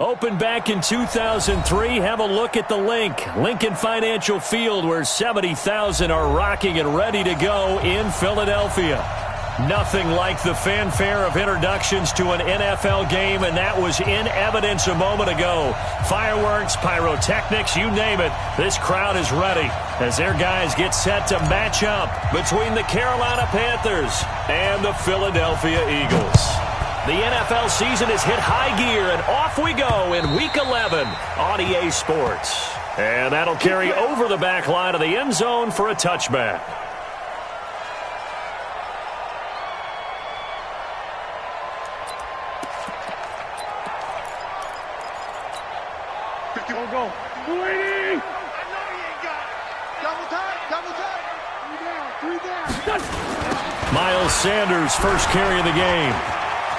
Opened back in 2003, have a look at the Lincoln Financial Field, where 70,000 are rocking and ready to go in Philadelphia. Nothing like the fanfare of introductions to an NFL game, and that was in evidence a moment ago. Fireworks, pyrotechnics, you name it, this crowd is ready as their guys get set to match up between the Carolina Panthers and the Philadelphia Eagles. The NFL season has hit high gear, and off we go in Week 11 on EA Sports. And that'll carry over the back line of the end zone for a touchback. Go. 280. I know you ain't got it. Double time. 3 down. Miles Sanders, first carry of the game.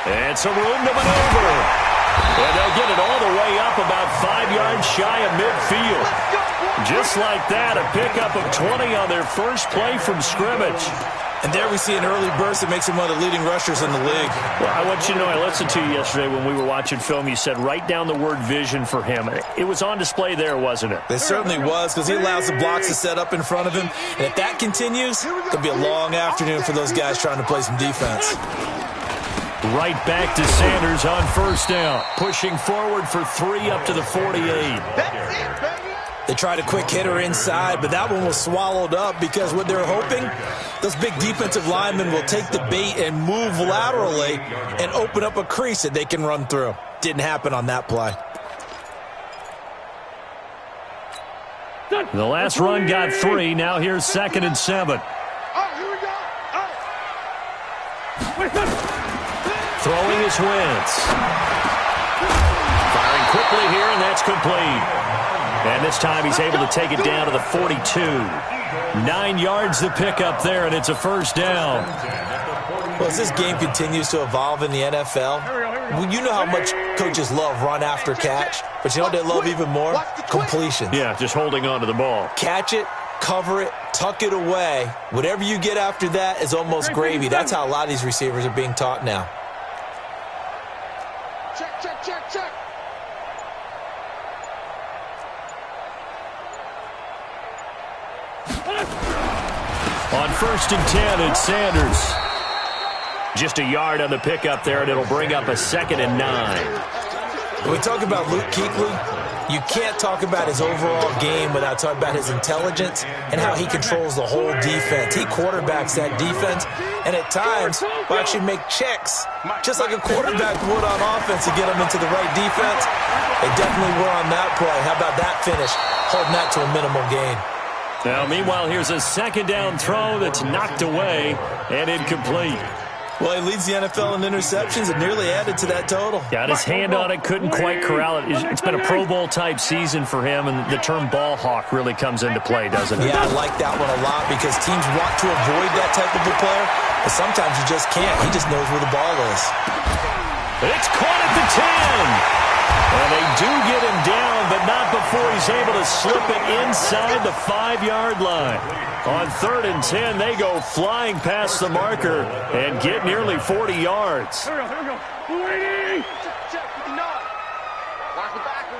And some room to maneuver. And they'll get it all the way up about 5 yards shy of midfield. Just like that, a pickup of 20 on their first play from scrimmage. And there we see an early burst that makes him one of the leading rushers in the league. Well, I want you to know, I listened to you yesterday when we were watching film. You said write down the word vision for him. It was on display there, wasn't it? It certainly was, because he allows the blocks to set up in front of him. And if that continues, it'll be a long afternoon for those guys trying to play some defense. Right back to Sanders on first down. Pushing forward for 3 up to the 48. That's it, baby. They tried a quick hitter inside, but that one was swallowed up because what they're hoping, those big defensive linemen will take the bait and move laterally and open up a crease that they can run through. Didn't happen on that play. The last run got 3. Now here's 2nd and 7. Oh, here we go. Oh. Throwing his Wentz. Firing quickly here, and that's complete. And this time he's able to take it down to the 42. 9 yards to pick up there, and it's a first down. Well, as this game continues to evolve in the NFL, you know how much coaches love run after catch, but you know what they love even more? Completions. Yeah, just holding on to the ball. Catch it, cover it, tuck it away. Whatever you get after that is almost gravy. That's how a lot of these receivers are being taught now. Check. On 1st and 10, it's Sanders. Just a yard on the pickup there, and it'll bring up a 2nd and 9. When we talk about Luke Kuechly, you can't talk about his overall game without talking about his intelligence and how he controls the whole defense. He quarterbacks that defense, and at times will actually make checks, just like a quarterback would on offense to get them into the right defense. They definitely were on that play. How about that finish? Holding that to a minimal gain. Now, meanwhile, here's a 2nd down throw that's knocked away and incomplete. Well, he leads the NFL in interceptions and nearly added to that total. Got his hand on it, couldn't quite corral it. It's been a Pro Bowl-type season for him, and the term ball hawk really comes into play, doesn't it? Yeah, I like that one a lot because teams want to avoid that type of a player, but sometimes you just can't. He just knows where the ball is. It's caught at the 10. And they do get him down, but not before he's able to slip it inside the 5-yard line. On 3rd and 10, they go flying past the marker and get nearly 40 yards. Here we go. 280. Check. No. Watch the backer.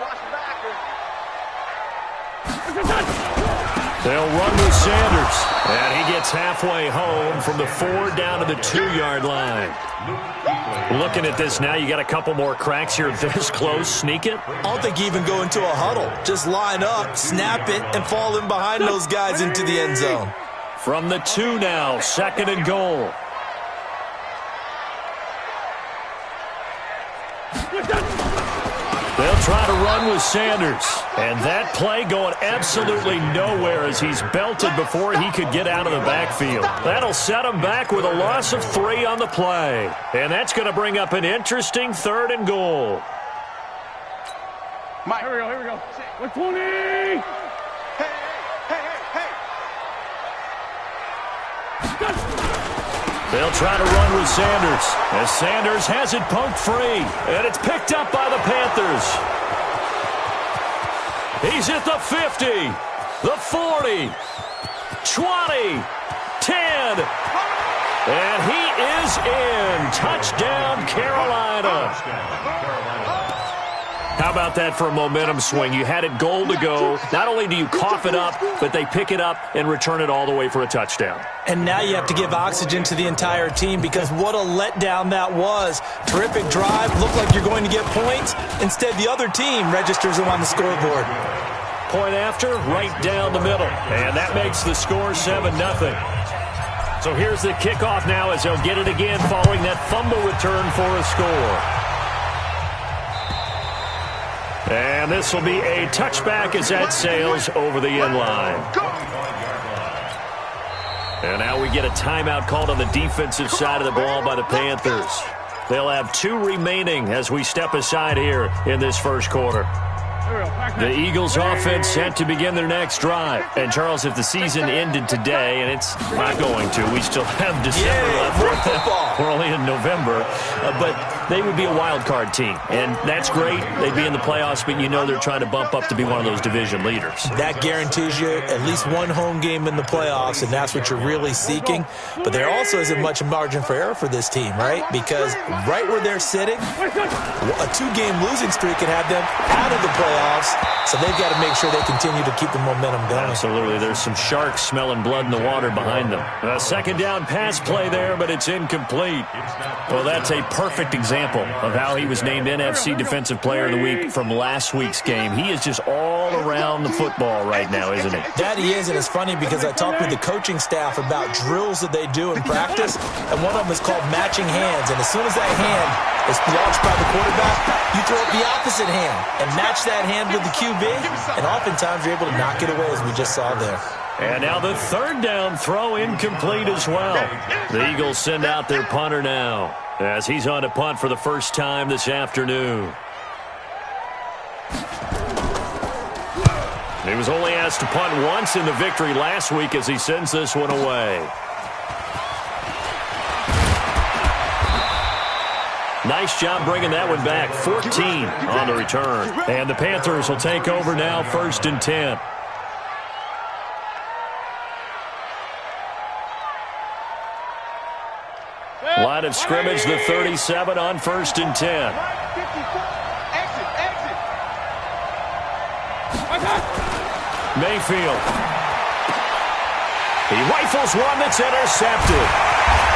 They'll run with Sanders. And he gets halfway home from the 4 down to the 2-yard line. Looking at this now, you got a couple more cracks here this close. Sneak it. I don't think you even go into a huddle. Just line up, snap it, and fall in behind those guys into the end zone. From the 2 now, 2nd and goal. They'll try to run with Sanders. And that play going absolutely nowhere as he's belted before he could get out of the backfield. That'll set him back with a loss of 3 on the play. And that's going to bring up an interesting 3rd and goal. Mike, here we go. 120. Hey. They'll try to run with Sanders, as Sanders has it poked free, and it's picked up by the Panthers. He's at the 50, the 40, 20, 10, and he is in. Touchdown, Carolina. How about that for a momentum swing? You had it goal to go. Not only do you cough it up, but they pick it up and return it all the way for a touchdown. And now you have to give oxygen to the entire team because what a letdown that was. Terrific drive. Looked like you're going to get points. Instead, the other team registers them on the scoreboard. Point after, right down the middle. And that makes the score 7-0. So here's the kickoff now as they'll get it again following that fumble return for a score. And this will be a touchback as that sails over the end line. And now we get a timeout called on the defensive side of the ball by the Panthers. They'll have 2 remaining as we step aside here in this first quarter. The Eagles offense set to begin their next drive. And, Charles, if the season ended today, and it's not going to, we still have December left. We're only in November. But they would be a wild card team. And that's great. They'd be in the playoffs, but you know they're trying to bump up to be one of those division leaders. That guarantees you at least one home game in the playoffs, and that's what you're really seeking. But there also isn't much margin for error for this team, right? Because right where they're sitting, a 2-game losing streak could have them out of the playoffs. So they've got to make sure they continue to keep the momentum going. Absolutely. There's some sharks smelling blood in the water behind them. A second down pass play there, but it's incomplete. Well, that's a perfect example of how he was named NFC Defensive Player of the Week from last week's game. He is just all around the football right now, isn't he? That he is, and it's funny because I talked with the coaching staff about drills that they do in practice, and one of them is called matching hands. And as soon as that hand is launched by the quarterback, you throw up the opposite hand and match that hand with the QB, and oftentimes you're able to knock it away, as we just saw there. And now the third down throw incomplete as well. The Eagles send out their punter now as he's on a punt for the first time this afternoon. He was only asked to punt once in the victory last week as he sends this one away. Nice job bringing that one back. 14 on the return. And the Panthers will take over now, 1st and 10. Line of scrimmage, the 37 on 1st and 10. Mayfield. He rifles one that's intercepted.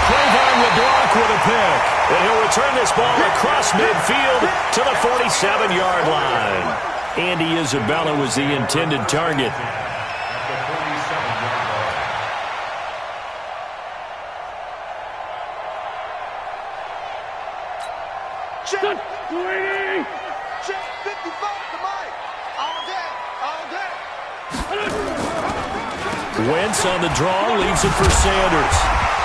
Cleveland LeBlanc with a pick. And he'll return this ball across midfield to the 47-yard line. Andy Isabella was the intended target. Check 20. Check 55 to Mike. All day. All day. Wentz on the draw, leaves it for Sanders.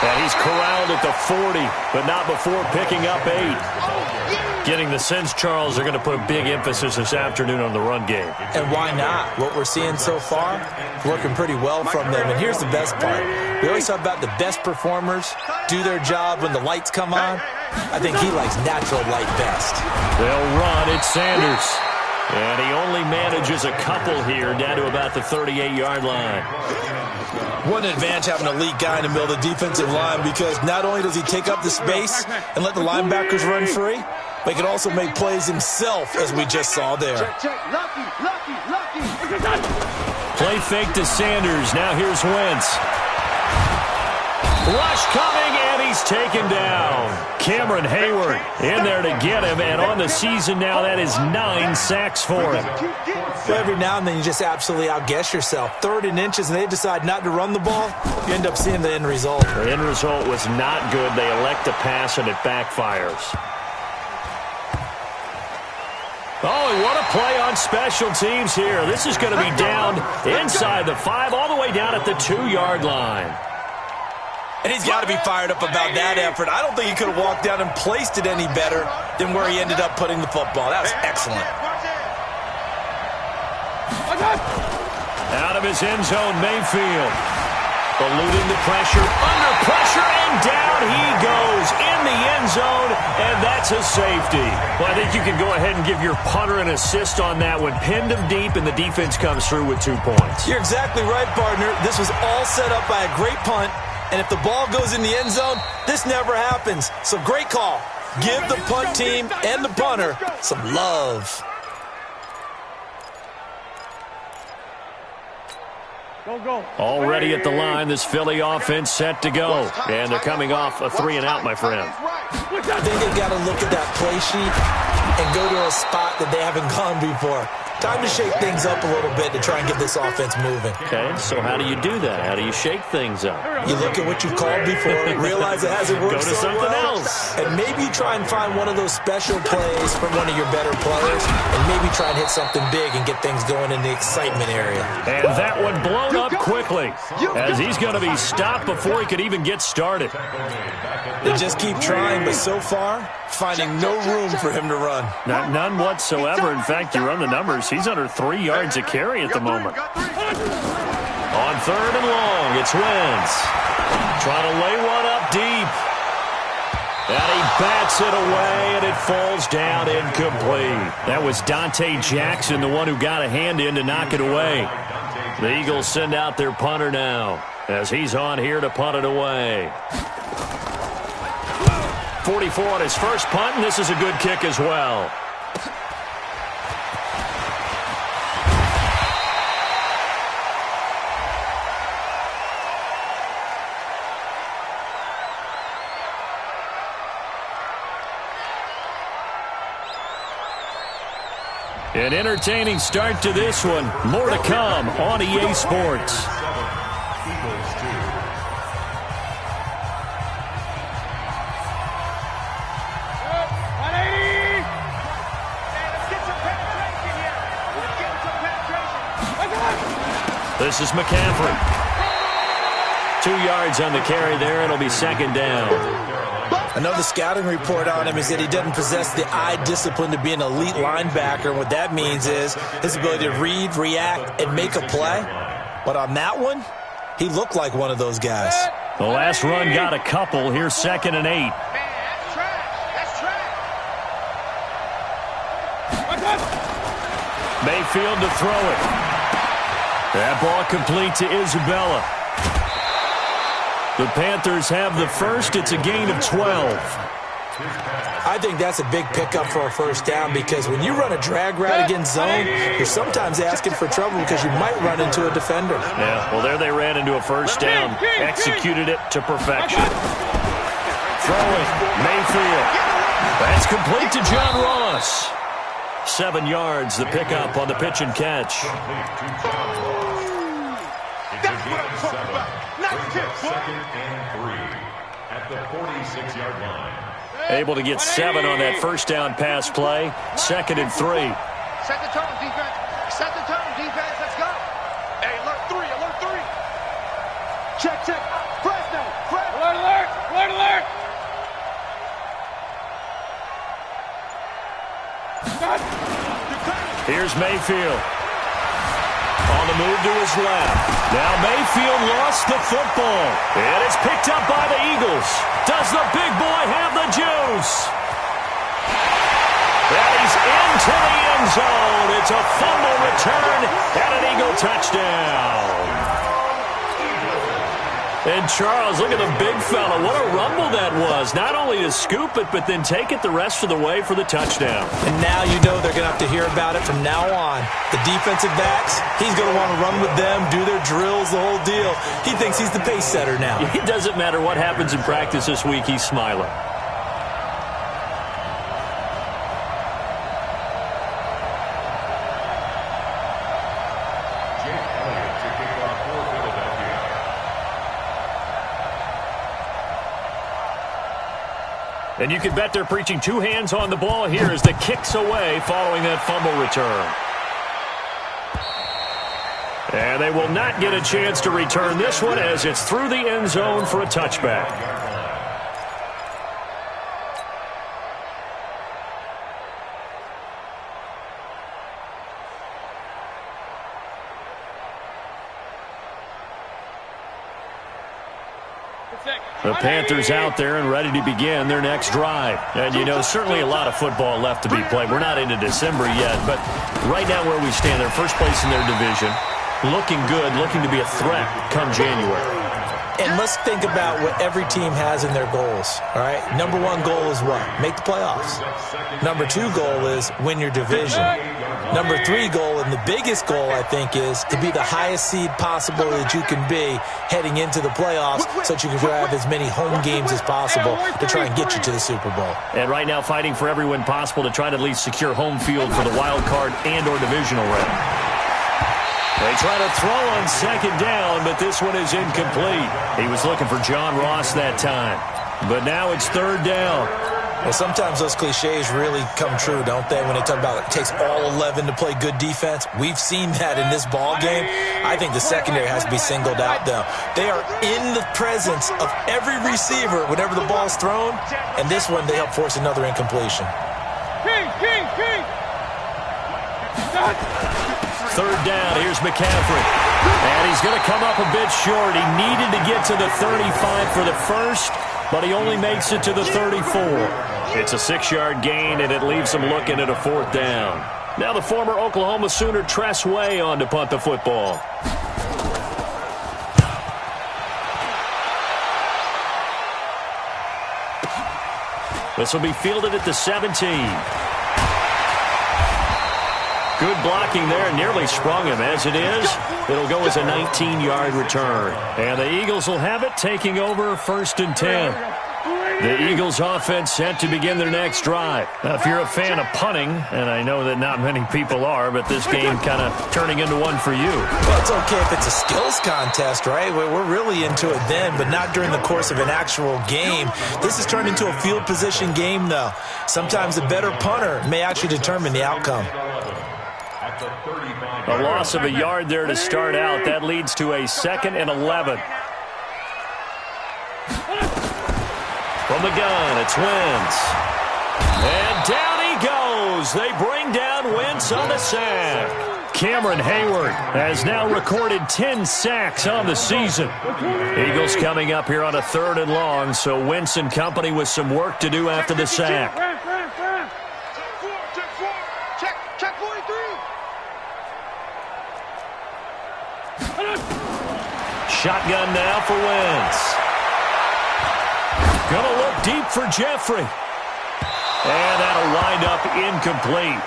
And he's corralled at the 40, but not before picking up 8. Getting the sense, Charles, they're going to put a big emphasis this afternoon on the run game. And why not? What we're seeing so far, working pretty well from them. And here's the best part. We always talk about the best performers do their job when the lights come on. I think he likes natural light best. They'll run. It's Sanders. And he only manages a couple here down to about the 38-yard line. What an advantage having an elite guy in the middle of the defensive line, because not only does he take up the space and let the linebackers run free, but he can also make plays himself, as we just saw there. Lucky. Play fake to Sanders. Now here's Wentz. Rush coming, and he's taken down. Cameron Hayward in there to get him, and on the season now, that is 9 sacks for him. Well, every now and then you just absolutely outguess yourself. 3rd and inches, and they decide not to run the ball. You end up seeing the end result. The end result was not good. They elect to pass, and it backfires. Oh, and what a play on special teams here. This is going to be down inside the 5, all the way down at the 2-yard line. And he's got to be fired up about that effort. I don't think he could have walked down and placed it any better than where he ended up putting the football. That was excellent. Out of his end zone, Mayfield. Eluding the pressure, under pressure, and down he goes in the end zone, and that's a safety. Well, I think you can go ahead and give your punter an assist on that one. Pinned him deep, and the defense comes through with 2 points. You're exactly right, partner. This was all set up by a great punt, and if the ball goes in the end zone, this never happens. So great call. Give the punt team and the punter some love. Already at the line, this Philly offense set to go. And they're coming off a 3-and-out, my friend. I think they got to look at that play sheet and go to a spot that they haven't gone before. Time to shake things up a little bit to try and get this offense moving. Okay, so how do you do that? How do you shake things up? You look at what you've called before, realize it hasn't worked Go to something else. and maybe try and find one of those special plays from one of your better players, and maybe try and hit something big and get things going in the excitement area. And that one blown up quickly, as he's going to be stopped before he could even get started. They just keep trying, but so far, finding no room for him to run. None whatsoever. In fact, you run the numbers. He's under 3 yards a carry at the moment. On 3rd and long, it's Wentz. Trying to lay one up deep. And he bats it away, and it falls down incomplete. That was Dante Jackson, the one who got a hand in to knock it away. The Eagles send out their punter now, as he's on here to punt it away. 44 on his first punt, and this is a good kick as well. An entertaining start to this one. More to come on EA Sports. This is McCaffrey. 2 yards on the carry there. It'll be 2nd down. Another scouting report on him is that he doesn't possess the eye discipline to be an elite linebacker. And what that means is his ability to read, react, and make a play. But on that one, he looked like one of those guys. The last run got a couple. Here's 2nd and 8. Mayfield to throw it. That ball complete to Isabella. The Panthers have the first. It's a gain of 12. I think that's a big pickup for a first down, because when you run a drag route against zone, you're sometimes asking for trouble because you might run into a defender. Yeah, well, there they ran into a first down. Executed it to perfection. Throwing, Mayfield. That's complete to John Ross. 7 yards, the pickup on the pitch and catch. That's what I'm talking about. Nice kick, boy. 2nd and 3 at the 46-yard line. Able to get 7 on that first down pass play. 2nd and 3. Set the tone, defense. Set the tone, defense. Let's go. Hey, alert 3, alert 3. Check, check. Fresno, Fresno. Alert, alert, alert, alert. Here's Mayfield. On the move to his left. Now Mayfield lost the football. And it's picked up by the Eagles. Does the big boy have the juice? And he's into the end zone. It's a fumble return and an Eagle touchdown. And Charles, look at the big fella. What a rumble that was. Not only to scoop it, but then take it the rest of the way for the touchdown. And now you know they're going to have to hear about it from now on. The defensive backs, he's going to want to run with them, do their drills, the whole deal. He thinks he's the pace setter now. It doesn't matter what happens in practice this week, he's smiling. And you can bet they're preaching 2 hands on the ball here as the kick's away following that fumble return. And they will not get a chance to return this one as it's through the end zone for a touchback. The Panthers out there and ready to begin their next drive. And, you know, certainly a lot of football left to be played. We're not into December yet, but right now where we stand, they're first place in their division. Looking good, looking to be a threat come January. And let's think about what every team has in their goals, all right? Number one goal is what? Make the playoffs. Number two goal is win your division. Number three goal, and the biggest goal, I think, is to be the highest seed possible that you can be heading into the playoffs so that you can grab as many home games as possible to try and get you to the Super Bowl. And right now fighting for every win possible to try to at least secure home field for the wild card and or divisional round. They try to throw on second down, but this one is incomplete. He was looking for John Ross that time. But now it's third down. Well, sometimes those cliches really come true, don't they, when they talk about it takes all 11 to play good defense? We've seen that in this ball game. I think the secondary has to be singled out, though. They are in the presence of every receiver whenever the ball's thrown, and this one they help force another incompletion. Third down, here's McCaffrey. And he's going to come up a bit short. He needed to get to the 35 for the first, but he only makes it to the 34. It's a 6-yard gain, and it leaves him looking at a fourth down. Now the former Oklahoma Sooner Tress Way on to punt the football. This will be fielded at the 17. Good blocking there, nearly sprung him. As it is, it'll go as a 19-yard return. And the Eagles will have it, taking over 1st and 10. The Eagles offense set to begin their next drive. Now, if you're a fan of punting, and I know that not many people are, but this game kind of turning into one for you. Well, it's okay if it's a skills contest, right? We're really into it then, but not during the course of an actual game. This has turned into a field position game, though. Sometimes a better punter may actually determine the outcome. A loss of a yard there to start out. That leads to a 2nd and 11. From the gun, it's Wentz. And down he goes. They bring down Wentz on the sack. Cameron Hayward has now recorded 10 sacks on the season. Eagles coming up here on a 3rd and long, so Wentz and company with some work to do after the sack. Check 43. Shotgun now for Wentz. Gonna look deep for Jeffrey. And that'll wind up incomplete.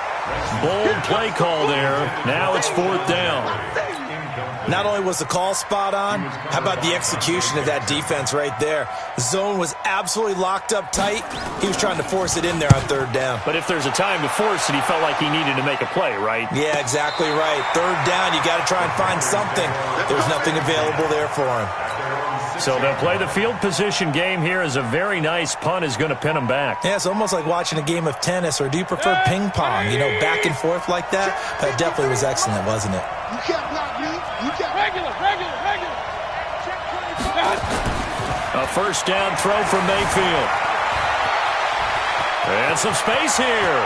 Bold play call there. Now it's 4th down. Not only was the call spot on, how about the execution of that defense right there? The zone was absolutely locked up tight. He was trying to force it in there on 3rd down. But if there's a time to force it, he felt like he needed to make a play, right? Yeah, exactly right. 3rd down, you got to try and find something. There's nothing available there for him. So they'll play the field position game here as a very nice punt is going to pin them back. Yeah, it's almost like watching a game of tennis, or do you prefer ping pong? You know, back and forth like that? That definitely was excellent, wasn't it? You can't block me. You can't. Regular. A 1st down throw from Mayfield. And some space here.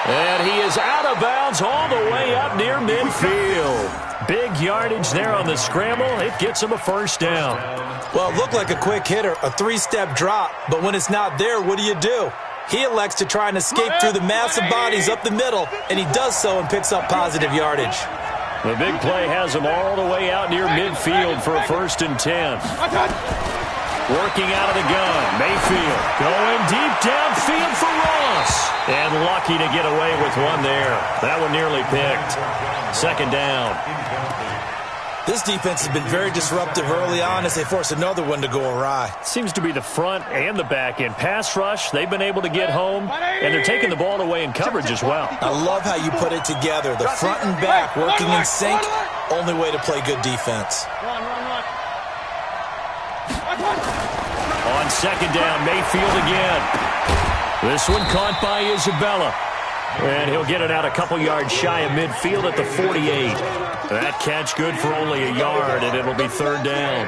And he is out of bounds all the way up near midfield. Big yardage there on the scramble. It gets him a 1st down. Well, it looked like a quick hitter, a 3-step drop, but when it's not there, what do? He elects to try and escape through the massive bodies up the middle, and he does so and picks up positive yardage. The big play has him all the way out near midfield for a 1st and 10. Working out of the gun, Mayfield going deep downfield for Ross. And lucky to get away with one there. That one nearly picked. 2nd down. This defense has been very disruptive early on as they force another one to go awry. Seems to be the front and the back end. Pass rush, they've been able to get home, and they're taking the ball away in coverage as well. I love how you put it together. The front and back working in sync, only way to play good defense. On 2nd down, Mayfield again. This one caught by Isabella. And he'll get it out a couple yards shy of midfield at the 48. That catch good for only a yard, and it'll be 3rd down.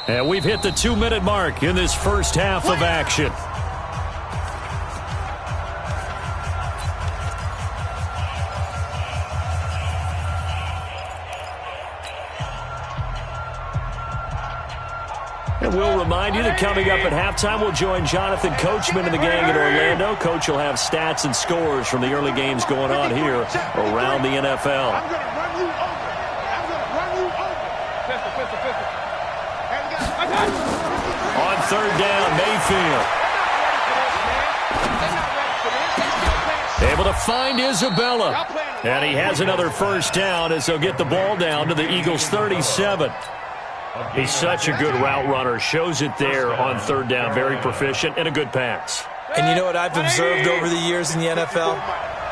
And we've hit the 2-minute mark in this first half of action. And we'll remind you that coming up at halftime, we'll join Jonathan Coachman and the gang in Orlando. Coach will have stats and scores from the early games going on here around the NFL. I'm going to run you over. I'm going to run you over. Pistol. On third down, Mayfield. Able to find Isabella. And he has another first down as they'll get the ball down to the Eagles' 37. He's such a good route runner. Shows it there on third down. Very proficient and a good pass. And you know what I've observed over the years in the NFL?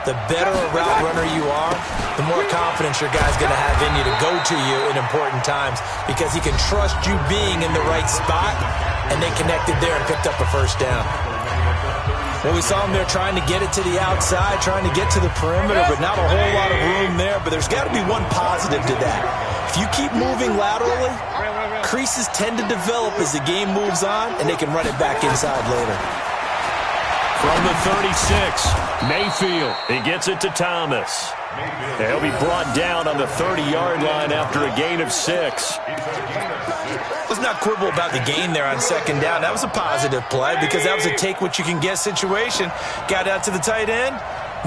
The better a route runner you are, the more confidence your guy's going to have in you to go to you in important times because he can trust you being in the right spot, and they connected there and picked up a first down. Well, we saw him there trying to get it to the outside, trying to get to the perimeter, but not a whole lot of room there. But there's got to be one positive to that. If you keep moving laterally, creases tend to develop as the game moves on, and they can run it back inside later. From the 36, Mayfield. He gets it to Thomas. He'll be brought down on the 30-yard line after a gain of 6. Let's not quibble about the gain there on second down. That was a positive play because that was a take-what-you-can-get situation. Got out to the tight end.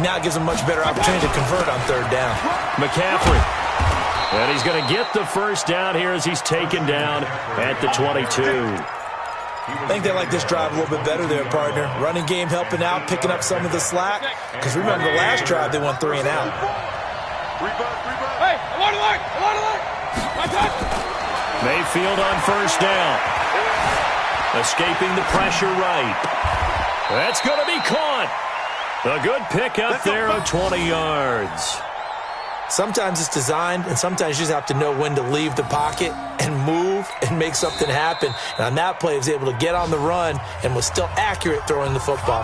Now it gives him a much better opportunity to convert on third down. McCaffrey. And he's going to get the first down here as he's taken down at the 22. I think they like this drive a little bit better there, partner. Running game helping out, picking up some of the slack. Because remember, the last drive, they went 3 and out. Hey, I want to look. Mayfield on first down. Escaping the pressure right. That's going to be caught. A good pickup there of 20 yards. Sometimes it's designed, and sometimes you just have to know when to leave the pocket and move and make something happen. And on that play, he was able to get on the run and was still accurate throwing the football.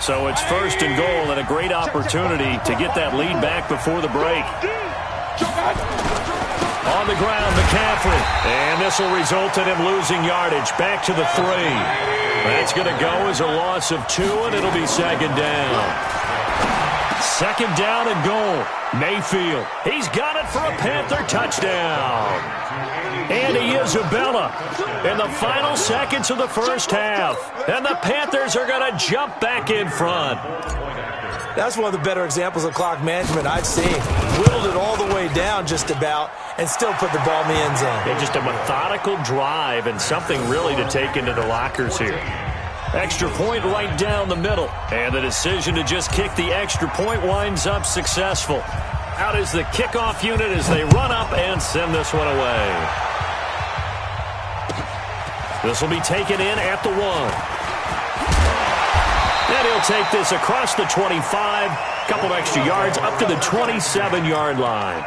So it's first and goal and a great opportunity to get that lead back before the break. On the ground, McCaffrey. And this will result in him losing yardage. Back to the 3. That's going to go as a loss of 2, and it'll be second down. Second down and goal. Mayfield. He's got it for a Panther touchdown. Andy Isabella in the final seconds of the first half. And the Panthers are going to jump back in front. That's one of the better examples of clock management I've seen. Whittled it all the way down just about and still put the ball in the end zone. Yeah, just a methodical drive and something really to take into the lockers here. Extra point right down the middle. And the decision to just kick the extra point winds up successful. Out is the kickoff unit as they run up and send this one away. This will be taken in at the 1. And he'll take this across the 25, couple extra yards up to the 27-yard line.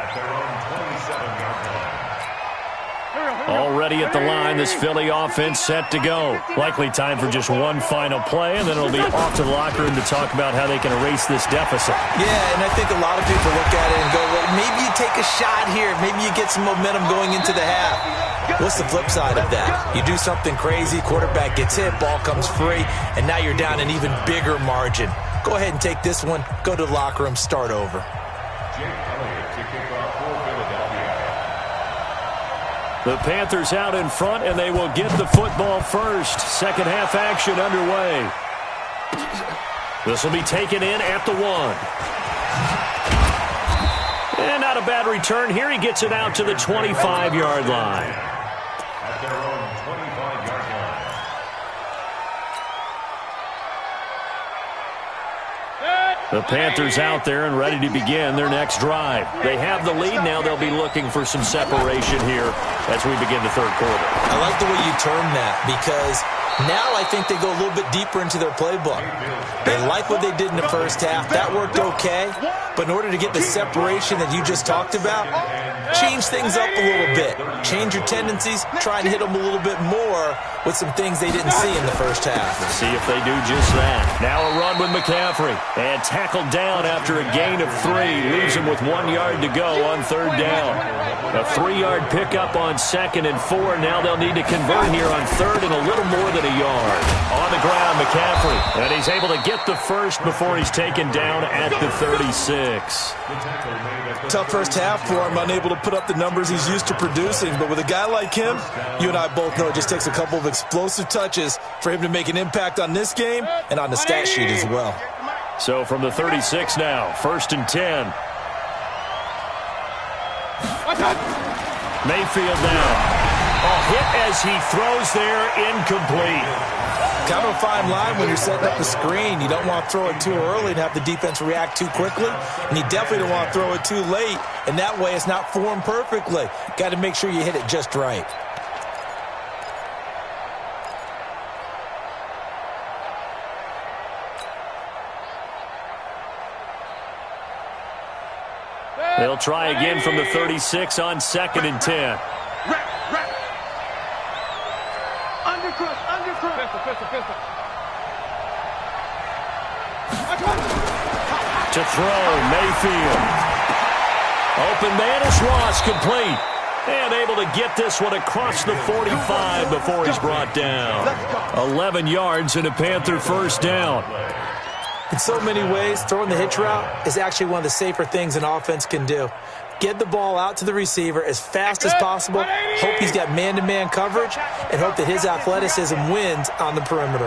Already at the line, this Philly offense set to go. Likely time for just one final play, and then it'll be off to the locker room to talk about how they can erase this deficit. Yeah, and I think a lot of people look at it and go, well, maybe you take a shot here. Maybe you get some momentum going into the half. What's the flip side of that? You do something crazy, quarterback gets hit, ball comes free, and now you're down an even bigger margin. Go ahead and take this one, go to the locker room, start over. The Panthers out in front, and they will get the football first. Second half action underway. This will be taken in at the 1. And not a bad return here. He gets it out to the 25-yard line. At their own 25-yard line. The Panthers out there and ready to begin their next drive. They have the lead. Now they'll be looking for some separation here as we begin the third quarter. I like the way you term that because now I think they go a little bit deeper into their playbook. They like what they did in the first half. That worked okay. But in order to get the separation that you just talked about, change things up a little bit. Change your tendencies. Try and hit them a little bit more with some things they didn't see in the first half. We'll see if they do just that. Now a run with McCaffrey. And tackled down after a gain of 3. Leaves him with 1 yard to go on third down. A 3-yard pickup on second and 4. Now they'll need to convert here on third and a little more than than a yard. On the ground, McCaffrey. And he's able to get the first before he's taken down at the 36. Tough first half for him, unable to put up the numbers he's used to producing. But with a guy like him, you and I both know it just takes a couple of explosive touches for him to make an impact on this game and on the stat sheet as well. So from the 36 now, 1st and 10. Mayfield now. A hit as he throws there, incomplete. Kind of a fine line when you're setting up the screen. You don't want to throw it too early and have the defense react too quickly. And you definitely don't want to throw it too late. And that way it's not formed perfectly. Got to make sure you hit it just right. They'll try again from the 36 on 2nd and 10. To throw, Mayfield. Open man is Ross, complete. And able to get this one across the 45 before he's brought down. 11 yards and a Panther first down. In so many ways, throwing the hitch route is actually one of the safer things an offense can do. Get the ball out to the receiver as fast as possible, hope he's got man-to-man coverage, and hope that his athleticism wins on the perimeter.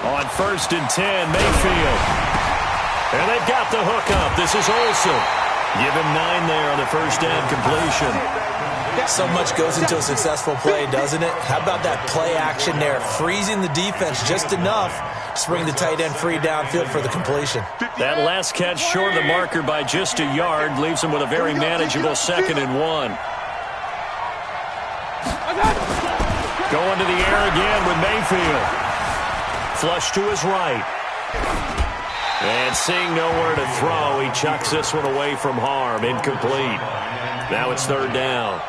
On 1st and 10, Mayfield. And they've got the hook up. This is Olsen. Give him 9 there on the first down completion. So much goes into a successful play, doesn't it? How about that play action there, freezing the defense just enough to bring the tight end free downfield for the completion. That last catch short of the marker by just a yard leaves him with a very manageable 2nd and 1. Going to the air again with Mayfield. Flush to his right. And seeing nowhere to throw, he chucks this one away from harm. Incomplete. Now it's 3rd down.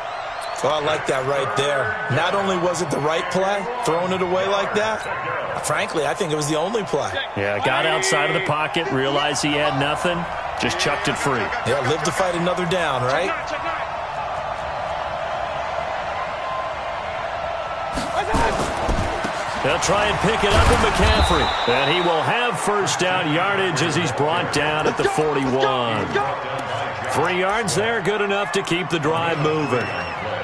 Well, I like that right there. Not only was it the right play, throwing it away like that, frankly, I think it was the only play. Yeah, got outside of the pocket, realized he had nothing, just chucked it free. Yeah, live to fight another down, right? They'll try and pick it up with McCaffrey. And he will have first down yardage as he's brought down at the 41. 3 yards there, good enough to keep the drive moving.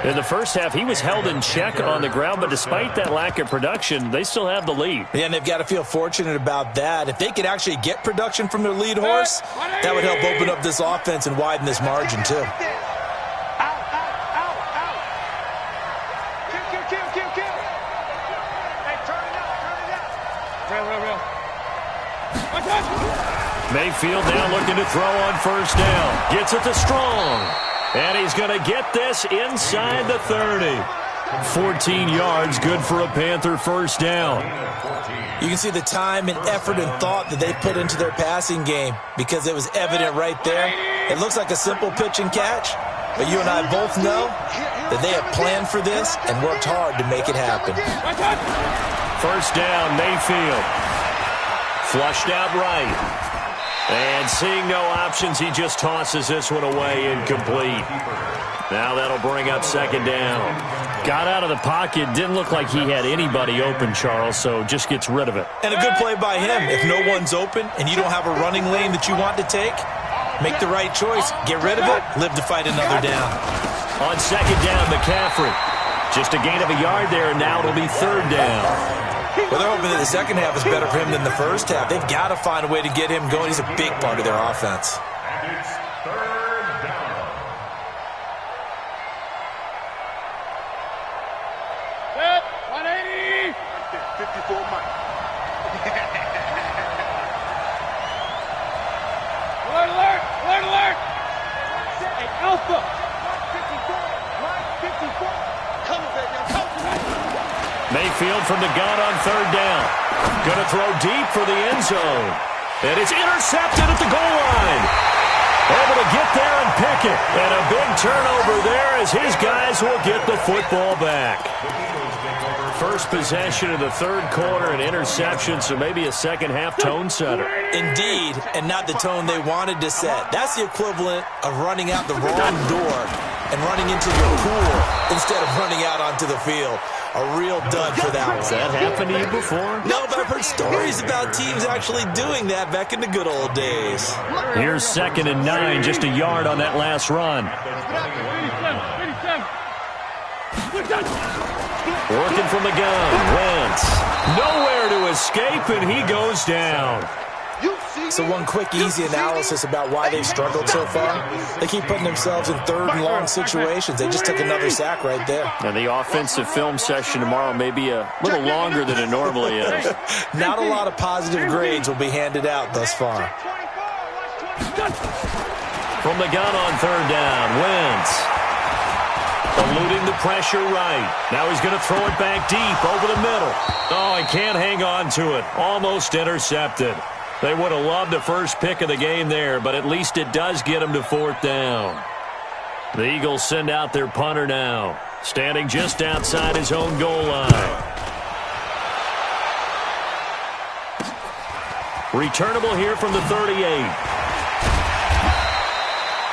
In the first half, he was held in check on the ground, but despite that lack of production, they still have the lead. Yeah, and they've got to feel fortunate about that. If they could actually get production from their lead horse, that would help open up this offense and widen this margin, too. Mayfield now looking to throw on first down. Gets it to Strong. And he's going to get this inside the 30. 14 yards, good for a Panther first down. You can see the time and effort and thought that they put into their passing game because it was evident right there. It looks like a simple pitch and catch, but you and I both know that they have planned for this and worked hard to make it happen. First down, Mayfield. Flushed out right. And seeing no options, he just tosses this one away, incomplete. Now that'll bring up 2nd down. Got out of the pocket, didn't look like he had anybody open, Charles, so just gets rid of it. And a good play by him. If no one's open and you don't have a running lane that you want to take, make the right choice, get rid of it, live to fight another down. On 2nd down, McCaffrey. Just a gain of a yard there, and now it'll be 3rd down. Well, they're hoping that the second half is better for him than the first half. They've got to find a way to get him going. He's a big part of their offense. And it's 3rd down. Set, 180. 54 Mike. Alert, alert, alert, alert. Hey, Alpha. 54, Mike 54. Come on, baby, I'm coming. Mayfield from the gun on 3rd down. Going to throw deep for the end zone. And it's intercepted at the goal line. Able to get there and pick it. And a big turnover there as his guys will get the football back. first possession of the third quarter, an interception, so maybe a second-half tone setter. Indeed, and not the tone they wanted to set. That's the equivalent of running out the wrong door and running into your pool instead of running out onto the field. A real dud for that one. Has that happened to you before? No, but I've heard stories about teams actually doing that back in the good old days. Here's 2nd and 9, just a yard on that last run. Working from the gun, Wentz. Nowhere to escape, and he goes down. So one quick, easy analysis about why they've struggled so far. They keep putting themselves in third and long situations. They just took another sack right there. And the offensive film session tomorrow may be a little longer than it normally is. Not a lot of positive grades will be handed out thus far. From the gun on 3rd down, Wentz. Eluding the pressure right. Now he's going to throw it back deep over the middle. Oh, he can't hang on to it. Almost intercepted. They would have loved the first pick of the game there, but at least it does get him to 4th down. The Eagles send out their punter now, standing just outside his own goal line. Returnable here from the 38.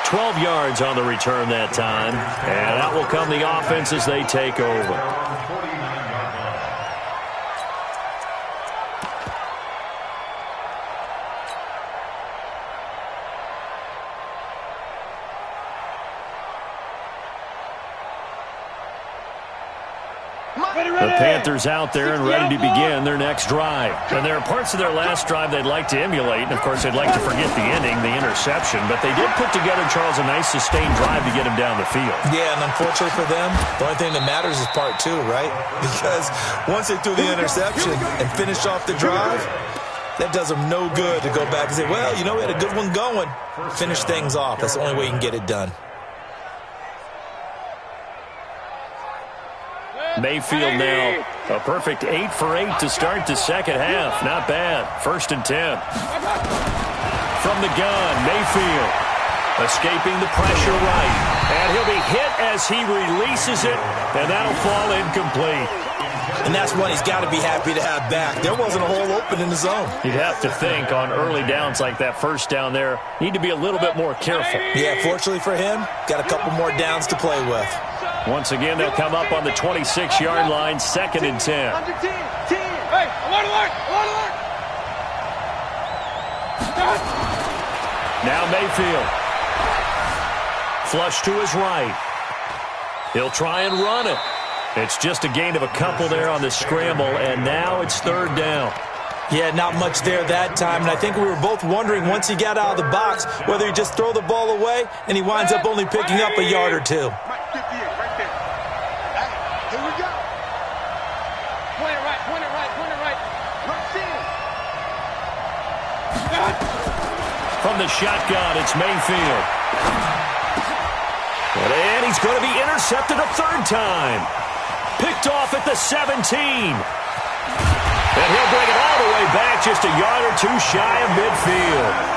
12 yards on the return that time, and out will come the offense as they take over. The Panthers out there and ready to begin their next drive. And there are parts of their last drive they'd like to emulate. And, of course, they'd like to forget the ending, the interception. But they did put together, Charles, a nice sustained drive to get him down the field. Yeah, and unfortunately for them, the only thing that matters is part 2, right? Because once they threw the interception and finished off the drive, that does them no good to go back and say, well, you know, we had a good one going. Finish things off. That's the only way you can get it done. Mayfield now a perfect 8 for 8 to start the second half. Not bad. 1st and 10. From the gun, Mayfield escaping the pressure right. And he'll be hit as he releases it, and that'll fall incomplete. And that's one he's got to be happy to have back. There wasn't a hole open in the zone. You'd have to think on early downs like that first down there, need to be a little bit more careful. Yeah, fortunately for him, got a couple more downs to play with. Once again, they'll come up on the 26-yard line, 2nd and 10. Hey, alert, alert, alert, alert. Now Mayfield. Flush to his right. He'll try and run it. It's just a gain of a couple there on the scramble, and now it's 3rd down. Yeah, not much there that time, and I think we were both wondering once he got out of the box whether he'd just throw the ball away, and he winds up only picking up a yard or 2. From the shotgun, it's Mayfield. And he's going to be intercepted a 3rd time. Picked off at the 17. And he'll bring it all the way back, just a yard or 2 shy of midfield.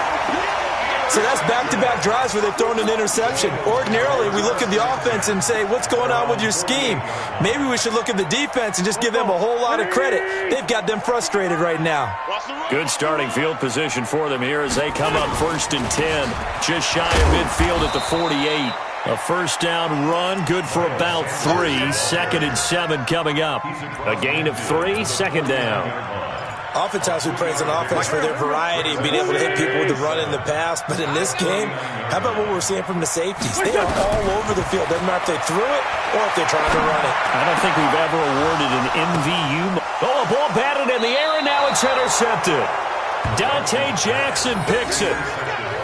So that's back-to-back drives where they've thrown an interception. Ordinarily, we look at the offense and say, what's going on with your scheme? Maybe we should look at the defense and just give them a whole lot of credit. They've got them frustrated right now. Good starting field position for them here as they come up 1st and 10. Just shy of midfield at the 48. A 1st down run, good for about 3. 2nd and 7 coming up. A gain of 3, 2nd down. Oftentimes we praise an offense for their variety of being able to hit people with the run in the pass. But in this game, how about what we're seeing from the safeties? They are all over the field. Doesn't matter if they threw it or if they're trying to run it. I don't think we've ever awarded an MVU. Oh, a ball batted in the air, and now it's intercepted. Dante Jackson picks it.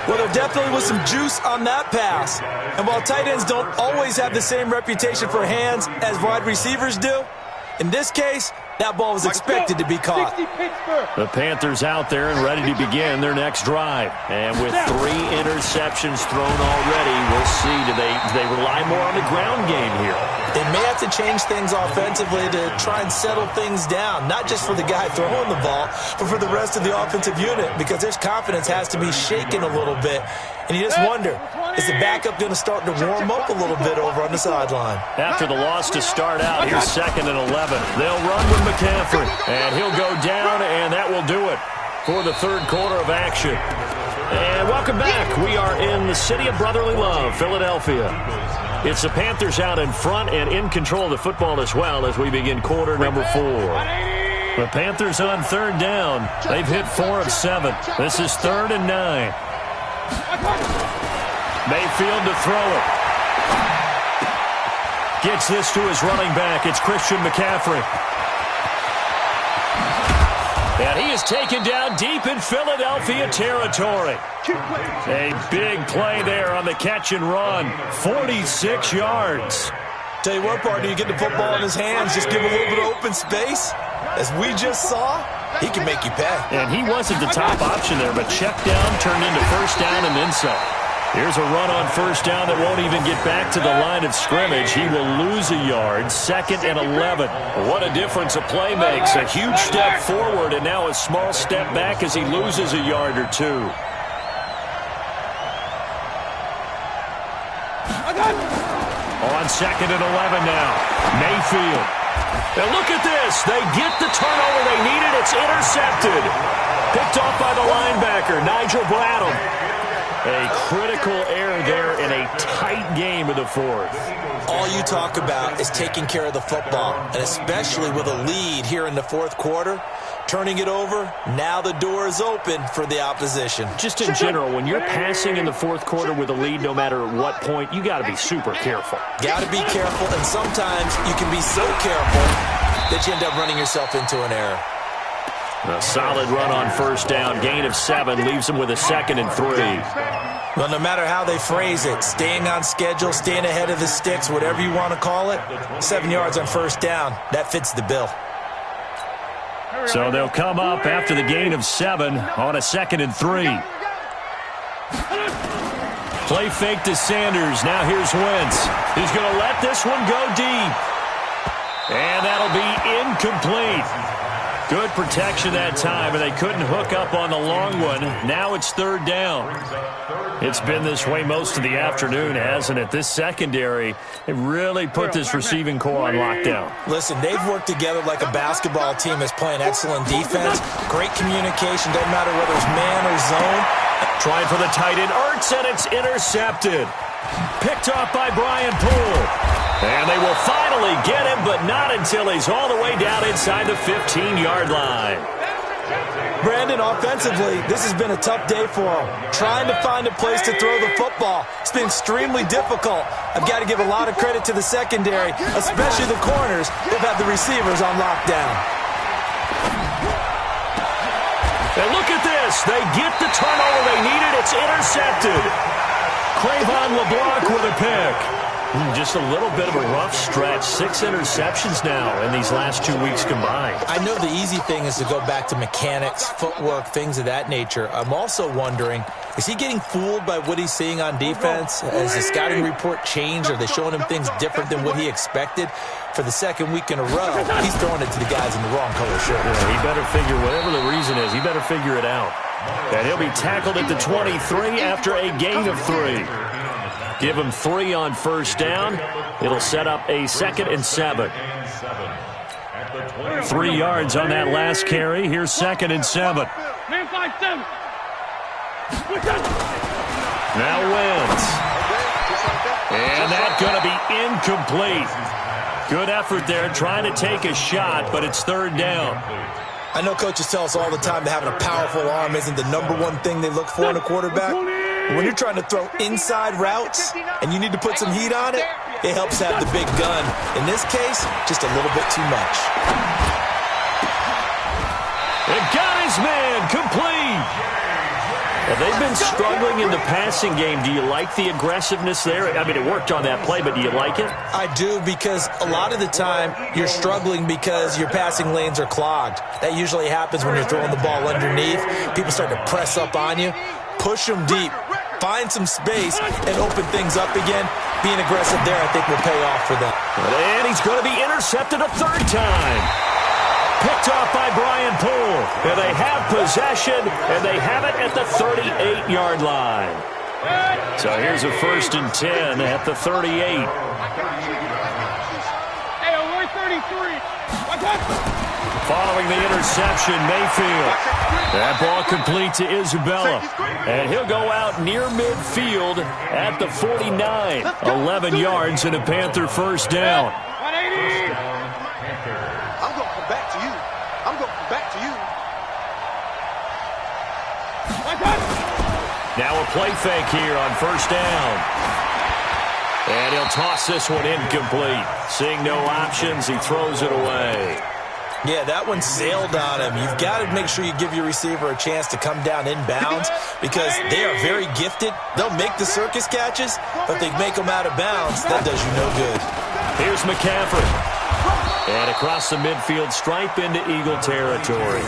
Well, there definitely was some juice on that pass. And while tight ends don't always have the same reputation for hands as wide receivers do, in this case, that ball was expected to be caught. The Panthers out there and ready to begin their next drive. And with 3 interceptions thrown already, we'll see, do they rely more on the ground game here? They may have to change things offensively to try and settle things down, not just for the guy throwing the ball, but for the rest of the offensive unit, because their confidence has to be shaken a little bit. And you just wonder, Is the backup going to start to warm up a little bit over on the sideline? After the loss to start out, here's 2nd and 11. They'll run with McCaffrey, and he'll go down, and that will do it for the third quarter of action. And welcome back. We are in the city of brotherly love, Philadelphia. It's the Panthers out in front and in control of the football as well as we begin quarter number 4. The Panthers on third down. They've hit 4 of 7. This is 3rd and 9. Mayfield to throw it. Gets this to his running back. It's Christian McCaffrey. And he is taken down deep in Philadelphia territory. A big play there on the catch and run. 46 yards. Tell you what, partner, you get the football in his hands, just give him a little bit of open space. As we just saw, he can make you pay. And he wasn't the top option there, but check down turned into first down and then some. Here's a run on first down that won't even get back to the line of scrimmage. He will lose a yard, 2nd and 11. What a difference a play makes. A huge step forward and now a small step back as he loses a yard or two. On 2nd and 11 now. Mayfield. And look at this. They get the turnover they needed. It's intercepted. Picked off by the linebacker, Nigel Bradham. A critical error there in a tight game in the 4th. All you talk about is taking care of the football, and especially with a lead here in the 4th quarter. Turning it over, now the door is open for the opposition. Just in general, when you're passing in the 4th quarter with a lead, no matter what point, you got to be super careful. Got to be careful, and sometimes you can be so careful that you end up running yourself into an error. A solid run on first down. Gain of 7 leaves them with a 2nd and 3. Well, no matter how they phrase it, staying on schedule, staying ahead of the sticks, whatever you want to call it, 7 yards on first down, that fits the bill. So they'll come up after the gain of 7 on a 2nd and 3. Play fake to Sanders. Now here's Wentz. He's going to let this one go deep. And that'll be incomplete. Good protection that time, and they couldn't hook up on the long one. Now it's 3rd down. It's been this way most of the afternoon, hasn't it? This secondary, it really put this receiving core on lockdown. Listen, they've worked together like a basketball team that's playing excellent defense. Great communication, doesn't matter whether it's man or zone. Trying for the tight end, Ertz, and it's intercepted. Picked off by Brian Poole. And they will finally get him, but not until he's all the way down inside the 15-yard line. Brandon, offensively, this has been a tough day for him. Trying to find a place to throw the football. It's been extremely difficult. I've got to give a lot of credit to the secondary, especially the corners. They've had the receivers on lockdown. And look at this. They get the turnover they needed. It's intercepted. Cravon LeBlanc with a pick. Just a little bit of a rough stretch. 6 interceptions now in these last 2 weeks combined. I know the easy thing is to go back to mechanics, footwork, things of that nature. I'm also wondering, is he getting fooled by what he's seeing on defense? Has the scouting report changed? Are they showing him things different than what he expected? For the 2nd week in a row, he's throwing it to the guys in the wrong color shirt. Yeah, he better figure, whatever the reason is, he better figure it out. And he'll be tackled at the 23 after a gain of 3. Give him 3 on first down. It'll set up a 2nd and 7. 3 yards on that last carry. Here's 2nd and 7. Now Wentz. And that's going to be incomplete. Good effort there trying to take a shot, but it's 3rd down. I know coaches tell us all the time that having a powerful arm isn't the #1 thing they look for in a quarterback. When you're trying to throw inside routes and you need to put some heat on it, it helps have the big gun. In this case, just a little bit too much. It got his man complete. Well, they've been struggling in the passing game. Do you like the aggressiveness there? I mean, it worked on that play, but do you like it? I do, because a lot of the time you're struggling because your passing lanes are clogged. That usually happens when you're throwing the ball underneath. People start to press up on you. Push them deep. Find some space and open things up again. Being aggressive there, I think, will pay off for them. And he's going to be intercepted a 3rd time. Picked off by Brian Poole. And they have possession, and they have it at the 38-yard line. So here's a 1st and 10 at the 38. Hey, we're 33. Following the interception, Mayfield. That ball complete to Isabella. And he'll go out near midfield at the 49. 11 yards and a Panther 1st down. 180. I'm going to come back to you. I'm going to come back to you. Now a play fake here on 1st down. And he'll toss this one incomplete. Seeing no options, he throws it away. Yeah, that one sailed on him. You've got to make sure you give your receiver a chance to come down inbounds because they are very gifted. They'll make the circus catches, but they make them out of bounds. That does you no good. Here's McCaffrey. And across the midfield stripe into Eagle territory.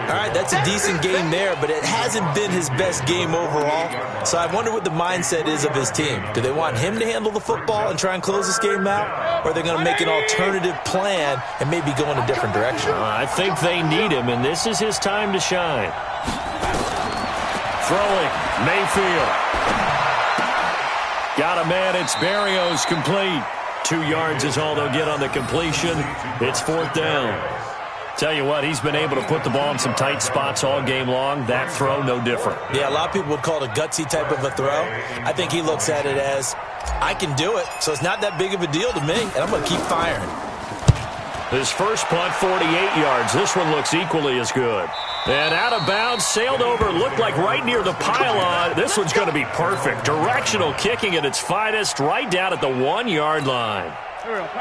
All right, that's a decent game there, but it hasn't been his best game overall. So I wonder what the mindset is of his team. Do they want him to handle the football and try and close this game out? Or are they going to make an alternative plan and maybe go in a different direction? I think they need him, and this is his time to shine. Throwing, Mayfield. Got a man, it's Berrios complete. 2 yards is all they'll get on the completion. It's 4th down. Tell you what, he's been able to put the ball in some tight spots all game long. That throw, no different. Yeah, a lot of people would call it a gutsy type of a throw. I think he looks at it as, I can do it, so it's not that big of a deal to me, and I'm going to keep firing. His first punt, 48 yards. This one looks equally as good. And out of bounds, sailed over, looked like right near the pylon. This one's going to be perfect. Directional kicking at its finest, right down at the 1-yard line.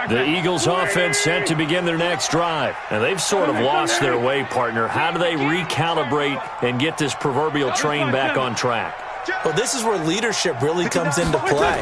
The Eagles offense set to begin their next drive. And they've sort of lost their way, partner. How do they recalibrate and get this proverbial train back on track? Well, this is where leadership really comes into play.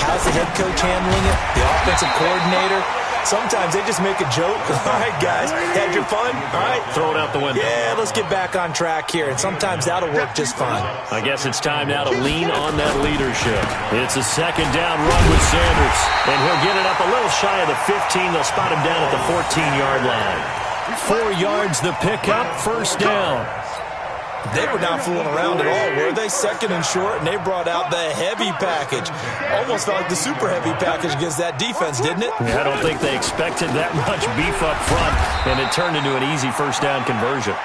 How's the head coach handling it? The offensive coordinator? Sometimes they just make a joke. All right, guys, had your fun? All right. Throw it out the window. Yeah, let's get back on track here. And sometimes that'll work just fine. I guess it's time now to lean on that leadership. It's a 2nd down run with Sanders. And he'll get it up a little shy of the 15. They'll spot him down at the 14-yard line. 4 yards the pickup, 1st down. They were not fooling around at all, were they? 2nd and short, and they brought out the heavy package. Almost felt like the super heavy package against that defense, didn't it? Yeah, I don't think they expected that much beef up front, and it turned into an easy 1st down conversion.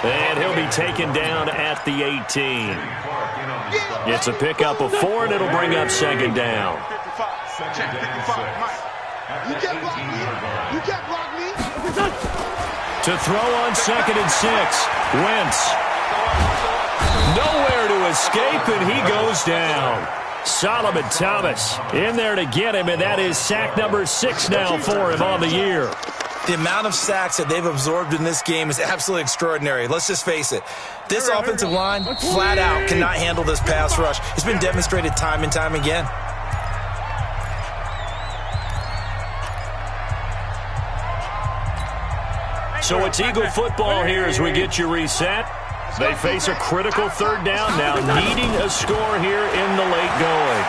And he'll be taken down at the 18. It's a pickup of 4, and it'll bring up 2nd down. You can't block me. You can't block me. To throw on 2nd and 6, Wentz. Nowhere to escape, and he goes down. Solomon Thomas in there to get him, and that is sack number 6 now for him on the year. The amount of sacks that they've absorbed in this game is absolutely extraordinary. Let's just face it. This offensive line, flat out, cannot handle this pass rush. It's been demonstrated time and time again. So it's Eagle football here as we get you reset. They face a critical 3rd down now, needing a score here in the late going.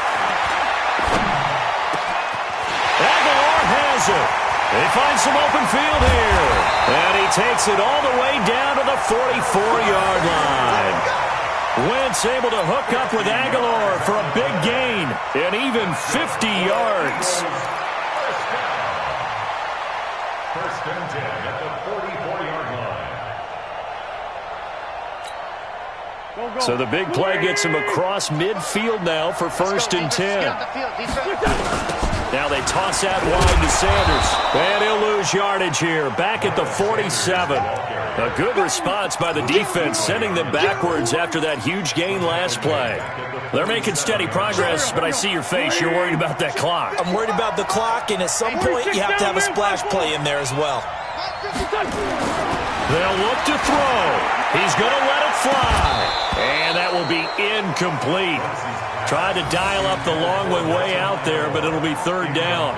Aguilar has it. They find some open field here. And he takes it all the way down to the 44-yard line. Wentz able to hook up with Aguilar for a big gain and even 50 yards. First and 10 at the 44-yard line. So the big play gets him across midfield now for 1st and 10. Now they toss out wide to Sanders. And he'll lose yardage here. Back at the 47. A good response by the defense, sending them backwards after that huge gain last play. They're making steady progress, but I see your face. You're worried about that clock. I'm worried about the clock, and at some point you have to have a splash play in there as well. They'll look to throw. He's going to let it fly. And that will be incomplete. Tried to dial up the long way out there, but it'll be 3rd down.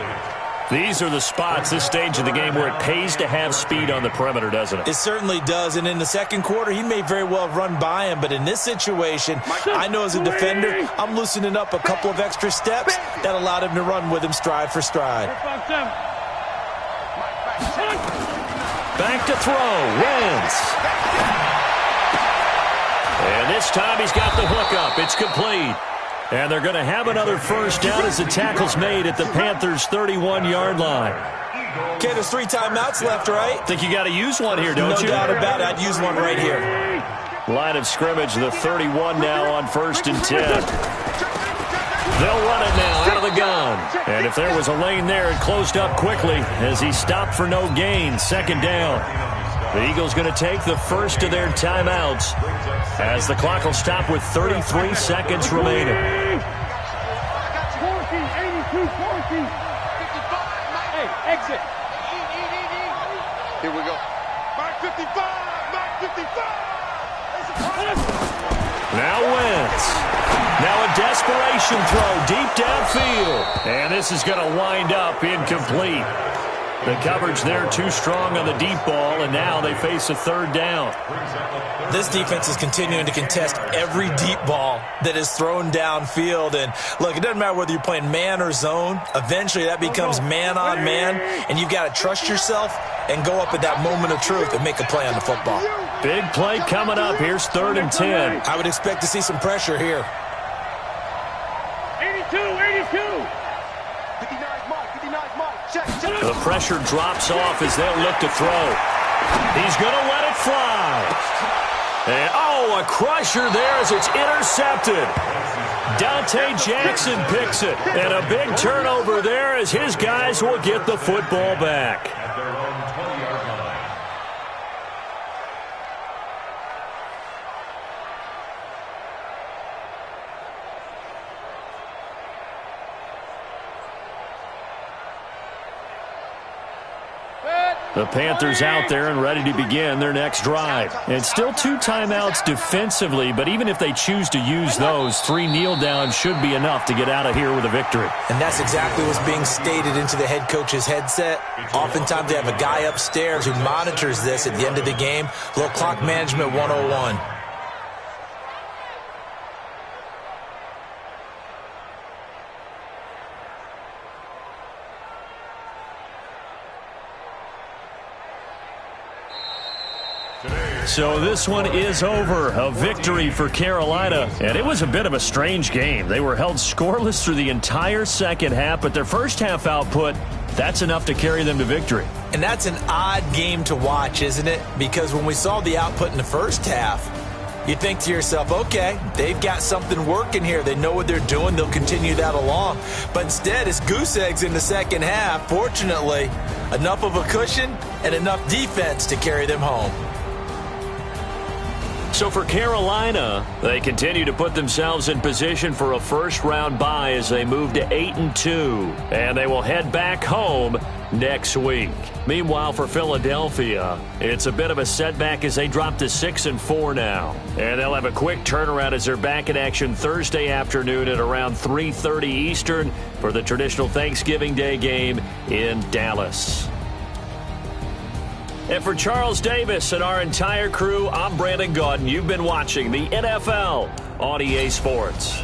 These are the spots, this stage of the game, where it pays to have speed on the perimeter, doesn't it? It certainly does, and in the 2nd quarter, he may very well have run by him, but in this situation, I know as a defender, I'm loosening up a couple of extra steps that allowed him to run with him stride for stride. Back to throw, Wentz. And this time he's got the hook up. It's complete. And they're going to have another first down as the tackle's made at the Panthers' 31-yard line. Okay, there's 3 timeouts left, right? Think you got to use one here, don't you? No doubt about it. I'd use one right here. Line of scrimmage, the 31 now on 1st and 10. They'll run it now out of the gun. And if there was a lane there, it closed up quickly as he stopped for no gain. 2nd down. The Eagles going to take the first of their timeouts as the clock will stop with 33 seconds remaining. 40, 82, 40. Hey, exit. Here we go. Mark 55, Mark 55. Now Wentz. Now a desperation throw deep downfield. And this is going to wind up incomplete. The coverage there too strong on the deep ball, and now they face a 3rd down. This defense is continuing to contest every deep ball that is thrown downfield. And, look, it doesn't matter whether you're playing man or zone. Eventually that becomes man on man, and you've got to trust yourself and go up at that moment of truth and make a play on the football. Big play coming up. Here's 3rd and 10. I would expect to see some pressure here. 82. The pressure drops off as they'll look to throw. He's going to let it fly. And, a crusher there as it's intercepted. Dante Jackson picks it. And a big turnover there as his guys will get the football back. At their own 20-yard line. The Panthers out there and ready to begin their next drive. And still 2 timeouts defensively, but even if they choose to use those, 3 kneel downs should be enough to get out of here with a victory. And that's exactly what's being stated into the head coach's headset. Oftentimes they have a guy upstairs who monitors this at the end of the game. Little clock management 101. So this one is over. A victory for Carolina. And it was a bit of a strange game. They were held scoreless through the entire second half, but their first half output, that's enough to carry them to victory. And that's an odd game to watch, isn't it? Because when we saw the output in the first half, you think to yourself, okay, they've got something working here. They know what they're doing. They'll continue that along. But instead, it's goose eggs in the second half. Fortunately, enough of a cushion and enough defense to carry them home. So for Carolina, they continue to put themselves in position for a first-round bye as they move to 8-2, and they will head back home next week. Meanwhile, for Philadelphia, it's a bit of a setback as they drop to 6-4 now, and they'll have a quick turnaround as they're back in action Thursday afternoon at around 3:30 Eastern for the traditional Thanksgiving Day game in Dallas. And for Charles Davis and our entire crew, I'm Brandon Gaudin. You've been watching the NFL on EA Sports.